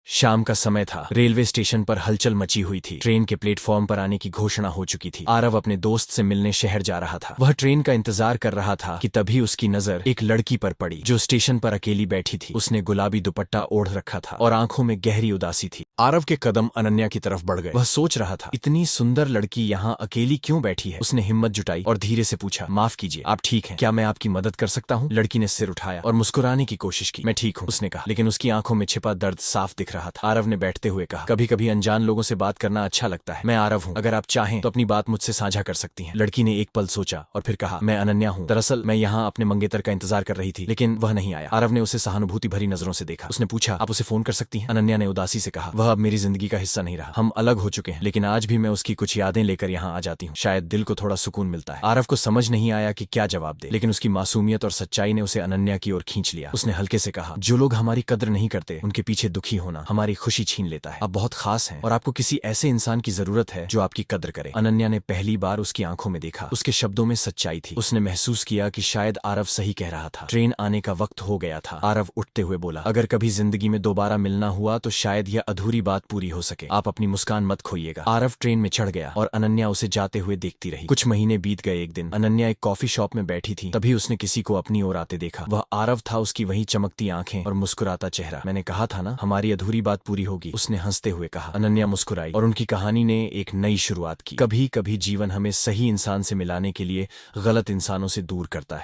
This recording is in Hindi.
शाम का समय था। रेलवे स्टेशन पर हलचल मची हुई थी। ट्रेन के प्लेटफॉर्म पर आने की घोषणा हो चुकी थी। आरव अपने दोस्त से मिलने शहर जा रहा था। वह ट्रेन का इंतजार कर रहा था कि तभी उसकी नजर एक लड़की पर पड़ी जो स्टेशन पर अकेली बैठी थी। उसने गुलाबी दुपट्टा ओढ़ रखा था और आंखों में गहरी उदासी थी। आरव के कदम अनन्या की तरफ बढ़ गए। वह सोच रहा था, इतनी सुंदर लड़की यहाँ अकेली क्यों बैठी है। उसने हिम्मत जुटाई और धीरे से पूछा, माफ कीजिए, आप ठीक हैं? क्या मैं आपकी मदद कर सकता हूँ? लड़की ने सिर उठाया और मुस्कुराने की कोशिश की। मैं ठीक हूँ, उसने कहा, लेकिन उसकी आंखों में छिपा दर्द साफ दिख रहा था। आरव ने बैठते हुए कहा, कभी कभी अनजान लोगों से बात करना अच्छा लगता है। मैं आरव हूँ, अगर आप चाहें तो अपनी बात मुझसे साझा कर सकती हैं। लड़की ने एक पल सोचा और फिर कहा, मैं अनन्या हूँ। दरअसल मैं यहाँ अपने मंगेतर का इंतजार कर रही थी, लेकिन वह नहीं आया। आरव ने उसे सहानुभूति भरी नजरों से देखा। उसने पूछा, आप उसे फोन कर सकती हैं? अनन्या ने उदासी से कहा, वह अब मेरी जिंदगी का हिस्सा नहीं रहा। हम अलग हो चुके हैं, लेकिन आज भी मैं उसकी कुछ यादें लेकर यहाँ आ जाती हूँ। शायद दिल को थोड़ा सुकून मिलता है। आरव को समझ नहीं आया कि क्या जवाब दे, लेकिन उसकी मासूमियत और सच्चाई ने उसे अनन्या की ओर खींच लिया। उसने हल्के से कहा, जो लोग हमारी कद्र नहीं करते उनके पीछे दुखी होना हमारी खुशी छीन लेता है। आप बहुत खास हैं और आपको किसी ऐसे इंसान की जरूरत है जो आपकी कद्र करे। अनन्या ने पहली बार उसकी आंखों में देखा। उसके शब्दों में सच्चाई थी। उसने महसूस किया कि शायद आरव सही कह रहा था। ट्रेन आने का वक्त हो गया था। आरव उठते हुए बोला, अगर कभी जिंदगी में दोबारा मिलना हुआ तो शायद यह अधूरी बात पूरी हो सके। आप अपनी मुस्कान मत खोइएगा। आरव ट्रेन में चढ़ गया और अनन्या उसे जाते हुए देखती रही। कुछ महीने बीत गए। एक दिन अनन्या एक कॉफी शॉप में बैठी थी। तभी उसने किसी को अपनी ओर आते देखा। वह आरव था। उसकी वही चमकती आंखें और मुस्कुराता चेहरा। मैंने कहा था ना, हमारी अधूरी बात पूरी होगी, उसने हंसते हुए कहा। अनन्या मुस्कुराई और उनकी कहानी ने एक नई शुरुआत की। कभी कभी जीवन हमें सही इंसान से मिलाने के लिए गलत इंसानों से दूर करता है।